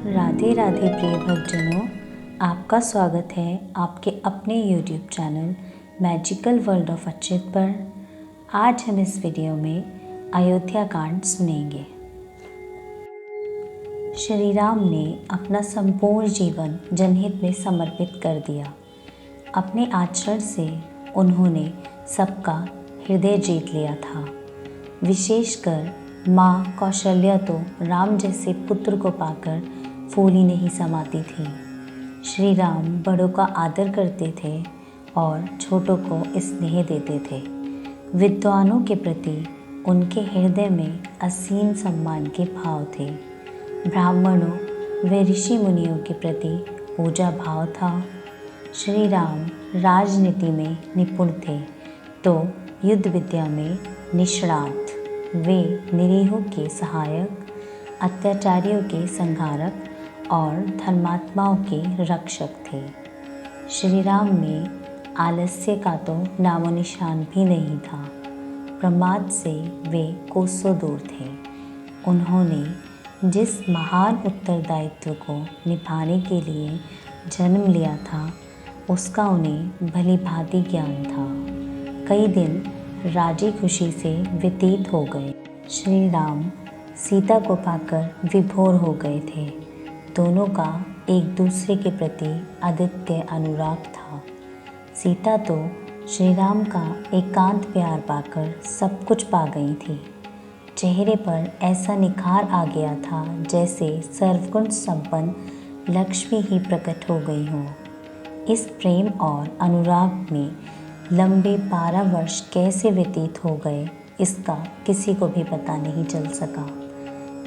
राधे राधे प्रिय भक्तजनों, आपका स्वागत है आपके अपने YouTube channel magical world of Achyut पर। आज हम इस वीडियो में अयोध्या कांड सुनेंगे। श्री राम ने अपना संपूर्ण जीवन जनहित में समर्पित कर दिया। अपने आचरण से उन्होंने सबका हृदय जीत लिया था। विशेषकर माँ कौशल्या तो राम जैसे पुत्र को पाकर फूली नहीं समाती थी। श्री राम बड़ों का आदर करते थे और छोटों को स्नेह देते थे। विद्वानों के प्रति उनके हृदय में असीम सम्मान के भाव थे। ब्राह्मणों व ऋषि मुनियों के प्रति पूजा भाव था। श्री राम राजनीति में निपुण थे तो युद्ध विद्या में निष्णात। वे निरीहों के सहायक, अत्याचारियों के संहारक और धर्मात्माओं के रक्षक थे। श्री राम में आलस्य का तो नामो निशान भी नहीं था। प्रमाद से वे कोसों दूर थे। उन्होंने जिस महान उत्तरदायित्व को निभाने के लिए जन्म लिया था उसका उन्हें भली भांति ज्ञान था। कई दिन राजी खुशी से व्यतीत हो गए। श्री राम सीता को पाकर विभोर हो गए थे। दोनों का एक दूसरे के प्रति अद्वितीय अनुराग था। सीता तो श्री राम का एकांत प्यार पाकर सब कुछ पा गई थी। चेहरे पर ऐसा निखार आ गया था जैसे सर्वगुण संपन्न लक्ष्मी ही प्रकट हो गई हो। इस प्रेम और अनुराग में लंबे 12 वर्ष कैसे व्यतीत हो गए इसका किसी को भी पता नहीं चल सका।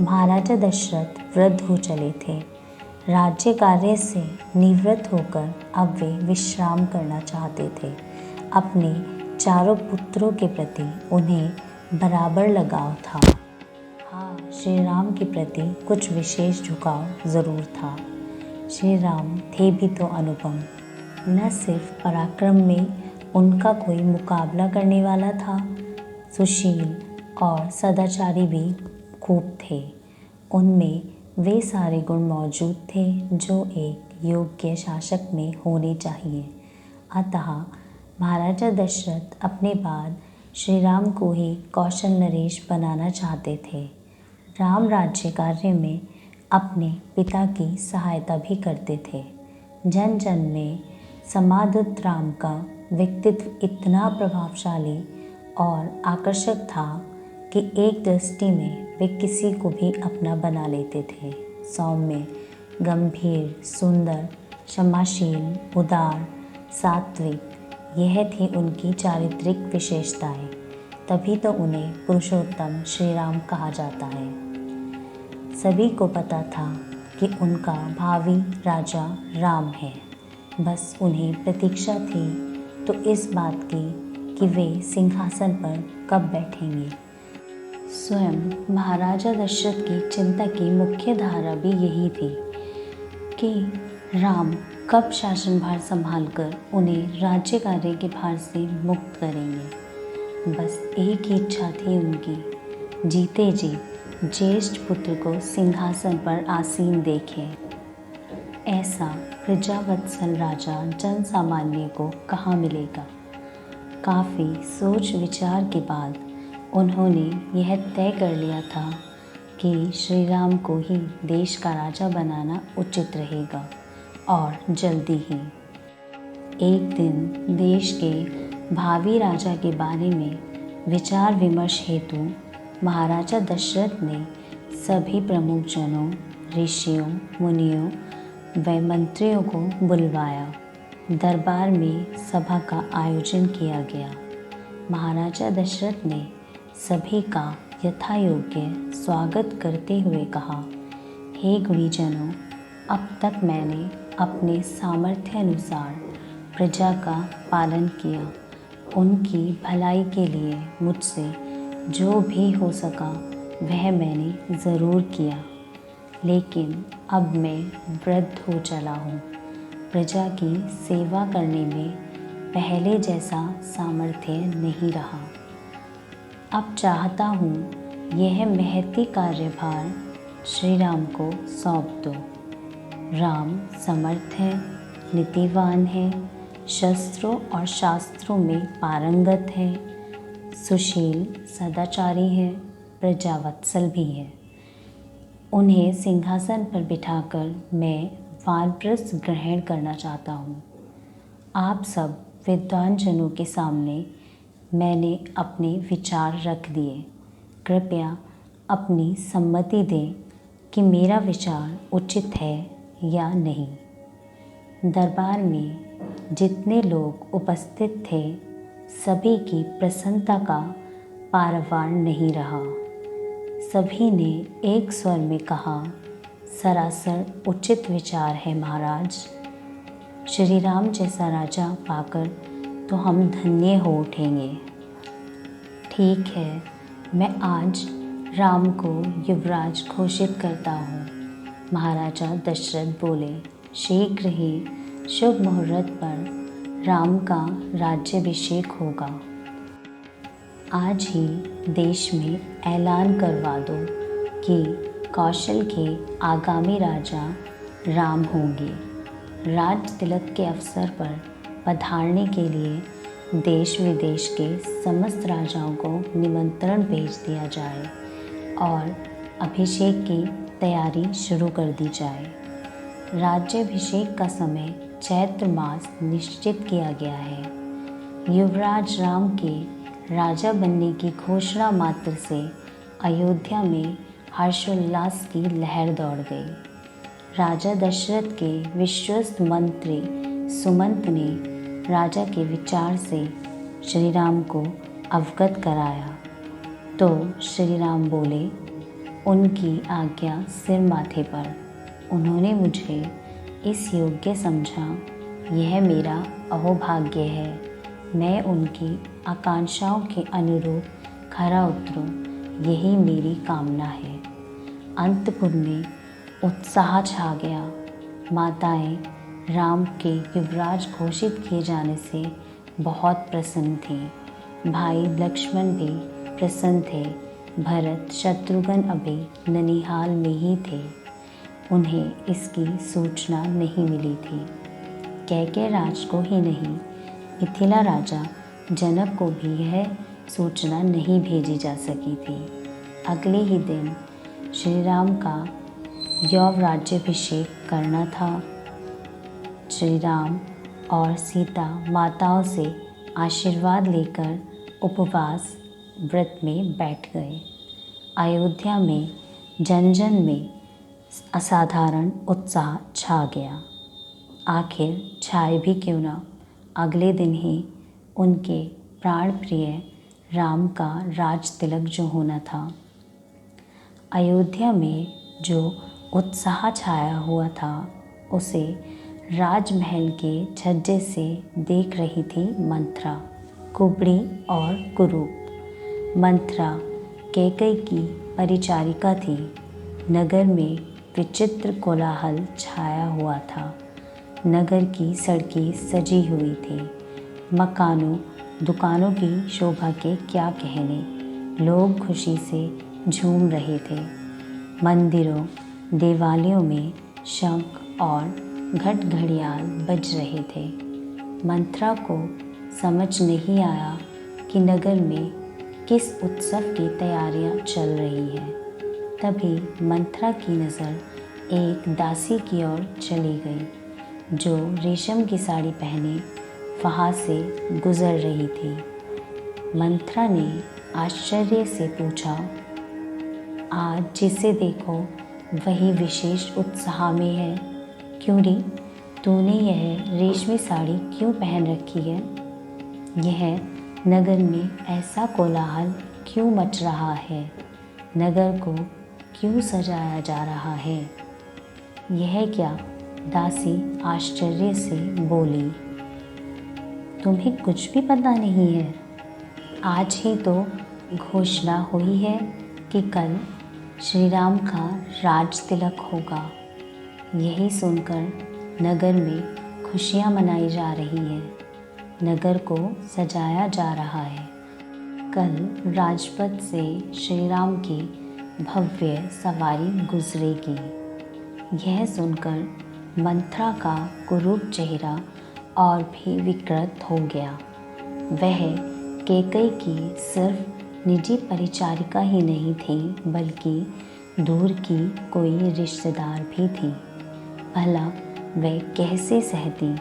महाराजा दशरथ वृद्ध हो चले थे। राज्य कार्य से निवृत्त होकर अब वे विश्राम करना चाहते थे। अपने चारों पुत्रों के प्रति उन्हें बराबर लगाव था। हाँ, श्री राम के प्रति कुछ विशेष झुकाव ज़रूर था। श्री राम थे भी तो अनुपम। न सिर्फ पराक्रम में उनका कोई मुकाबला करने वाला था, सुशील और सदाचारी भी खूब थे। उनमें वे सारे गुण मौजूद थे जो एक योग्य शासक में होने चाहिए। अतः महाराजा दशरथ अपने बाद श्री राम को ही कौशल नरेश बनाना चाहते थे। राम राज्य कार्य में अपने पिता की सहायता भी करते थे। जन जन में समादुत राम का व्यक्तित्व इतना प्रभावशाली और आकर्षक था कि एक दृष्टि में वे किसी को भी अपना बना लेते थे। सौम्य, गंभीर, सुंदर, क्षमाशील, उदार, सात्विक, यह थी उनकी चारित्रिक विशेषताएं। तभी तो उन्हें पुरुषोत्तम श्री राम कहा जाता है। सभी को पता था कि उनका भावी राजा राम है। बस उन्हें प्रतीक्षा थी तो इस बात की कि वे सिंहासन पर कब बैठेंगे। स्वयं महाराजा दशरथ की चिंता की मुख्य धारा भी यही थी कि राम कब शासनभार संभालकर उन्हें राज्य कार्य के भार से मुक्त करेंगे। बस एक ही इच्छा थी उनकी, जीते जी ज्येष्ठ पुत्र को सिंहासन पर आसीन देखें। ऐसा प्रजावत्सल राजा जन सामान्य को कहाँ मिलेगा। काफ़ी सोच विचार के बाद उन्होंने यह तय कर लिया था कि श्री राम को ही देश का राजा बनाना उचित रहेगा और जल्दी ही। एक दिन देश के भावी राजा के बारे में विचार विमर्श हेतु महाराजा दशरथ ने सभी प्रमुख जनों, ऋषियों, मुनियों व मंत्रियों को बुलवाया। दरबार में सभा का आयोजन किया गया। महाराजा दशरथ ने सभी का यथा योग्य स्वागत करते हुए कहा, हे गुणीजनों, अब तक मैंने अपने सामर्थ्य अनुसार प्रजा का पालन किया। उनकी भलाई के लिए मुझसे जो भी हो सका वह मैंने ज़रूर किया। लेकिन अब मैं वृद्ध हो चला हूँ। प्रजा की सेवा करने में पहले जैसा सामर्थ्य नहीं रहा। अब चाहता हूँ यह महती कार्यभार श्री राम को सौंप दो। राम समर्थ है, नीतिवान है, शस्त्रों और शास्त्रों में पारंगत है, सुशील, सदाचारी है, प्रजावत्सल भी है। उन्हें सिंहासन पर बिठाकर मैं वानप्रस्थ ग्रहण करना चाहता हूँ। आप सब विद्वान जनों के सामने मैंने अपने विचार रख दिए। कृपया अपनी सम्मति दें कि मेरा विचार उचित है या नहीं। दरबार में जितने लोग उपस्थित थे, सभी की प्रसन्नता का पारावार नहीं रहा। सभी ने एक स्वर में कहा, सरासर उचित विचार है महाराज। श्री राम जैसा राजा पाकर तो हम धन्य हो उठेंगे। ठीक है, मैं आज राम को युवराज घोषित करता हूँ। महाराजा दशरथ बोले, शीघ्र ही शुभ मुहूर्त पर राम का राज्याभिषेक होगा। आज ही देश में ऐलान करवा दो कि कौशल के आगामी राजा राम होंगे। राज तिलक के अवसर पर पधारने के लिए देश विदेश के समस्त राजाओं को निमंत्रण भेज दिया जाए और अभिषेक की तैयारी शुरू कर दी जाए। राज्याभिषेक का समय चैत्र मास निश्चित किया गया है। युवराज राम के राजा बनने की घोषणा मात्र से अयोध्या में हर्षोल्लास की लहर दौड़ गई। राजा दशरथ के विश्वस्त मंत्री सुमंत ने राजा के विचार से श्री राम को अवगत कराया तो श्री राम बोले, उनकी आज्ञा सिर माथे पर। उन्होंने मुझे इस योग्य समझा, यह मेरा अहोभाग्य है। मैं उनकी आकांक्षाओं के अनुरूप खरा उतरूं, यही मेरी कामना है। अंतपुर में उत्साह छा गया। माताएं राम के युवराज घोषित किए जाने से बहुत प्रसन्न थीं। भाई लक्ष्मण भी प्रसन्न थे। भरत शत्रुघ्न अभी ननिहाल में ही थे। उन्हें इसकी सूचना नहीं मिली थी। कैकेय राज को ही नहीं, मिथिला राजा जनक को भी यह सूचना नहीं भेजी जा सकी थी। अगले ही दिन श्री राम का यौव राज्याभिषेक करना था। श्री राम और सीता माताओं से आशीर्वाद लेकर उपवास व्रत में बैठ गए। अयोध्या में जन जन में असाधारण उत्साह छा गया। आखिर छाए भी क्यों ना, अगले दिन ही उनके प्राण प्रिय राम का राज तिलक जो होना था। अयोध्या में जो उत्साह छाया हुआ था, उसे राजमहल के छज्जे से देख रही थी मंथरा, कुबड़ी और कुरूप। मंथरा कैकेयी की परिचारिका थी। नगर में विचित्र कोलाहल छाया हुआ था। नगर की सड़कें सजी हुई थी। मकानों दुकानों की शोभा के क्या कहने। लोग खुशी से झूम रहे थे। मंदिरों देवालयों में शंख और घट घड़ियाल बज रहे थे। मंथरा को समझ नहीं आया कि नगर में किस उत्सव की तैयारियां चल रही हैं। तभी मंथरा की नज़र एक दासी की ओर चली गई, जो रेशम की साड़ी पहने वहाँ से गुजर रही थी। मंथरा ने आश्चर्य से पूछा, आज जिसे देखो वही विशेष उत्साह में है। क्यों री, तूने यह रेशमी साड़ी क्यों पहन रखी है? यह नगर में ऐसा कोलाहल क्यों मच रहा है? नगर को क्यों सजाया जा रहा है? यह क्या? दासी आश्चर्य से बोली, तुम्हें कुछ भी पता नहीं है? आज ही तो घोषणा हुई है कि कल श्री राम का राज तिलक होगा। यही सुनकर नगर में खुशियाँ मनाई जा रही हैं। नगर को सजाया जा रहा है। कल राजपथ से श्री राम की भव्य सवारी गुजरेगी। यह सुनकर मंथरा का कुरूप चेहरा और भी विकृत हो गया। वह कैकई की सिर्फ निजी परिचारिका ही नहीं थी, बल्कि दूर की कोई रिश्तेदार भी थी। भला वह कैसे सहती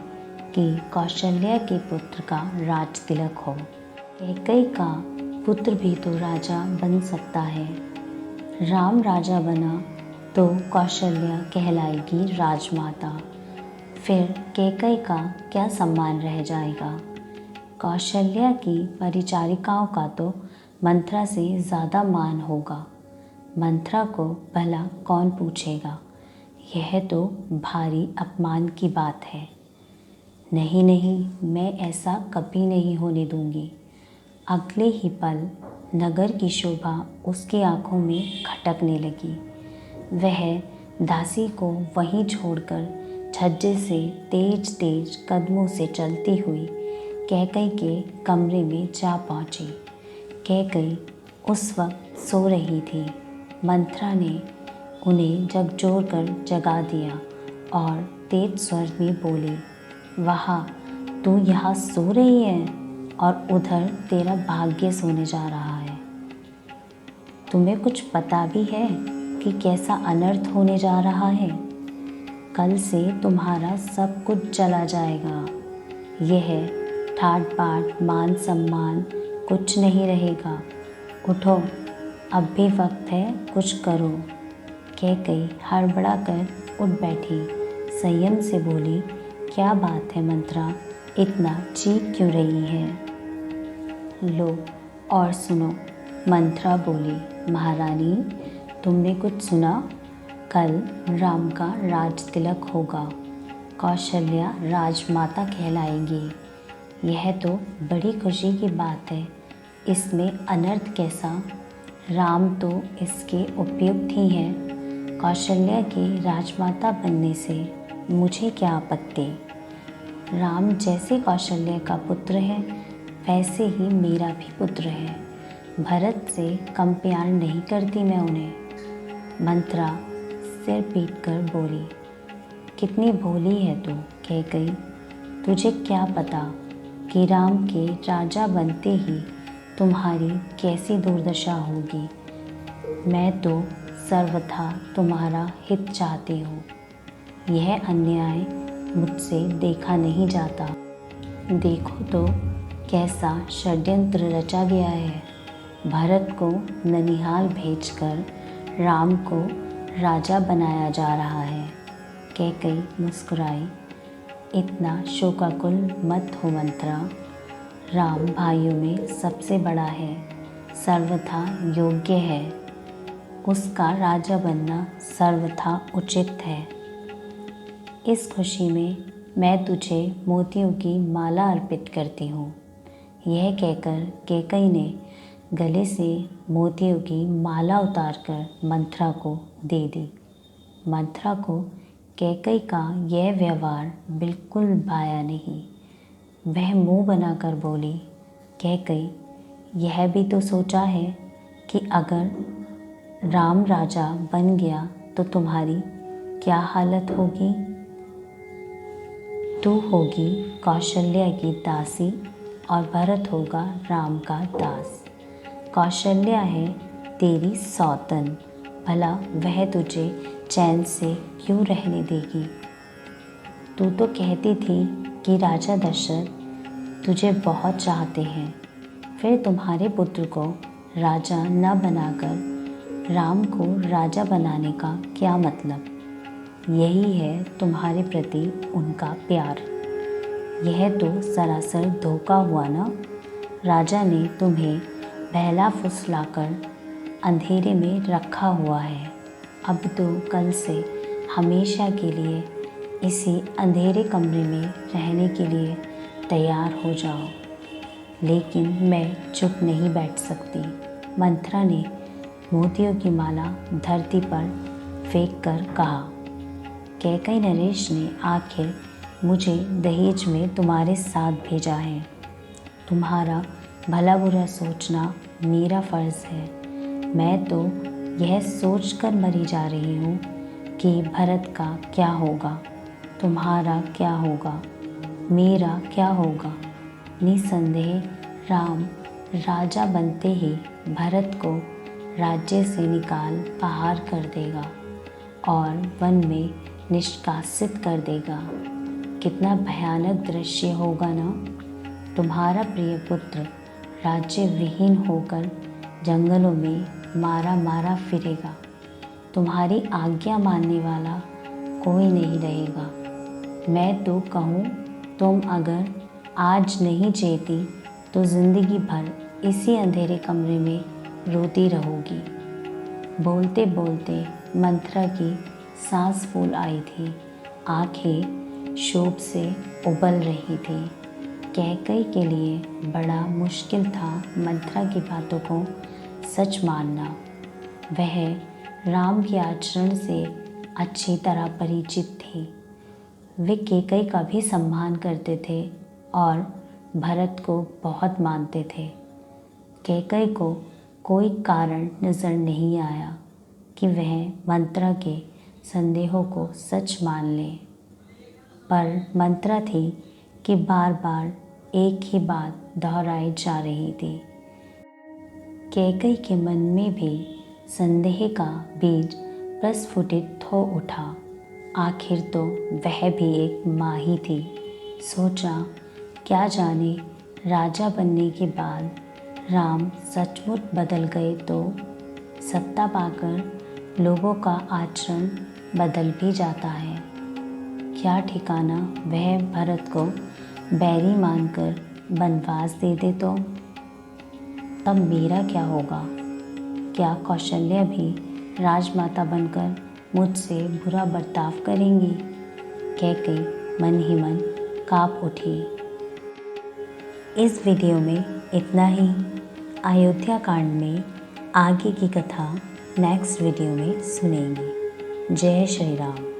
कि कौशल्या के पुत्र का राज तिलक हो। कैकई का पुत्र भी तो राजा बन सकता है। राम राजा बना तो कौशल्या कहलाएगी राजमाता। फिर कैकई का क्या सम्मान रह जाएगा। कौशल्या की परिचारिकाओं का तो मंथरा से ज़्यादा मान होगा। मंथरा को भला कौन पूछेगा। यह तो भारी अपमान की बात है। नहीं नहीं, मैं ऐसा कभी नहीं होने दूंगी। अगले ही पल नगर की शोभा उसकी आंखों में खटकने लगी। वह दासी को वहीं छोड़कर छज्जे से तेज तेज कदमों से चलती हुई कैकई के कमरे में जा पहुंची। कैकई उस वक्त सो रही थी। मंथरा ने उन्हें झकझोर कर जगा दिया और तेज स्वर में बोली, वाह, तू यहाँ सो रही है और उधर तेरा भाग्य सोने जा रहा है। तुम्हें कुछ पता भी है कि कैसा अनर्थ होने जा रहा है। कल से तुम्हारा सब कुछ चला जाएगा। यह ठाट बाट मान सम्मान कुछ नहीं रहेगा। उठो, अब भी वक्त है, कुछ करो। कैकई हड़बड़ा कर उठ बैठी। संयम से बोली, क्या बात है मंथरा, इतना चीख क्यों रही है। लो और सुनो। मंथरा बोली, महारानी, तुमने कुछ सुना? कल राम का राज तिलक होगा। कौशल्या राजमाता कहलाएगी। यह तो बड़ी खुशी की बात है। इसमें अनर्थ कैसा। राम तो इसके उपयुक्त ही हैं। कौशल्या की राजमाता बनने से मुझे क्या आपत्ति। राम जैसे कौशल्या का पुत्र है, वैसे ही मेरा भी पुत्र है। भरत से कम प्यार नहीं करती मैं उन्हें। मंथरा सिर पीट कर बोली, कितनी भोली है तू कैकई। तुझे क्या पता कि राम के राजा बनते ही तुम्हारी कैसी दुर्दशा होगी। मैं तो सर्वथा तुम्हारा हित चाहती हूँ। यह अन्याय मुझसे देखा नहीं जाता। देखो तो कैसा षड्यंत्र रचा गया है। भरत को ननिहाल भेजकर राम को राजा बनाया जा रहा है। कैकई मुस्कुराई, इतना शोकाकुल मत हो मंथरा। राम भाइयों में सबसे बड़ा है, सर्वथा योग्य है। उसका राजा बनना सर्वथा उचित है। इस खुशी में मैं तुझे मोतियों की माला अर्पित करती हूँ। यह कहकर कैकई ने गले से मोतियों की माला उतारकर मंथरा को दे दी। मंथरा को कैकई का यह व्यवहार बिल्कुल भाया नहीं। वह मुंह बनाकर बोली, कैकई, यह भी तो सोचा है कि अगर राम राजा बन गया तो तुम्हारी क्या हालत होगी। तू होगी कौशल्या की दासी और भरत होगा राम का दास। कौशल्या है तेरी सौतन। भला वह तुझे चैन से क्यों रहने देगी। तू तो कहती थी कि राजा दशरथ तुझे बहुत चाहते हैं। फिर तुम्हारे पुत्र को राजा न बनाकर राम को राजा बनाने का क्या मतलब। यही है तुम्हारे प्रति उनका प्यार। यह तो सरासर धोखा हुआ ना। राजा ने तुम्हें बहला फुसलाकर अंधेरे में रखा हुआ है। अब तो कल से हमेशा के लिए इसी अंधेरे कमरे में रहने के लिए तैयार हो जाओ। लेकिन मैं चुप नहीं बैठ सकती। मंथरा ने मोतियों की माला धरती पर फेंक कर कहा, कैकई नरेश ने आखिर मुझे दहेज में तुम्हारे साथ भेजा है। तुम्हारा भला बुरा सोचना मेरा फ़र्ज़ है। मैं तो यह सोचकर मरी जा रही हूँ कि भरत का क्या होगा। तुम्हारा क्या होगा, मेरा क्या होगा। निसंदेह राम राजा बनते ही भरत को राज्य से निकाल बाहर कर देगा और वन में निष्कासित कर देगा। कितना भयानक दृश्य होगा ना। तुम्हारा प्रिय पुत्र राज्य विहीन होकर जंगलों में मारा मारा फिरेगा। तुम्हारी आज्ञा मानने वाला कोई नहीं रहेगा। मैं तो कहूँ, तुम अगर आज नहीं जेती तो ज़िंदगी भर इसी अंधेरे कमरे में रोती रहोगी। बोलते बोलते मंथरा की सांस फूल आई थी, आंखें शोक से उबल रही थी। कैकई के लिए बड़ा मुश्किल था मंथरा की बातों को सच मानना। वह राम के आचरण से अच्छी तरह परिचित थी। वे कैकई का भी सम्मान करते थे और भरत को बहुत मानते थे। कैकई को कोई कारण नज़र नहीं आया कि वह मंथरा के संदेहों को सच मान ले, पर मंथरा थी कि बार बार एक ही बात दोहराई जा रही थी। कैकई के मन में भी संदेह का बीज प्रस्फुटित हो उठा। आखिर तो वह भी एक माँ ही थी। सोचा, क्या जाने राजा बनने के बाद राम सचमुच बदल गए तो। सत्ता पाकर लोगों का आचरण बदल भी जाता है। क्या ठिकाना वह भरत को बैरी मानकर वनवास दे दे तो। तब मेरा क्या होगा। क्या कौशल्या भी राजमाता बनकर मुझसे बुरा बर्ताव करेंगी। कैकई मन ही मन काँप उठी। इस वीडियो में इतना ही। अयोध्या कांड में आगे की कथा नेक्स्ट वीडियो में सुनेंगे। जय श्री राम।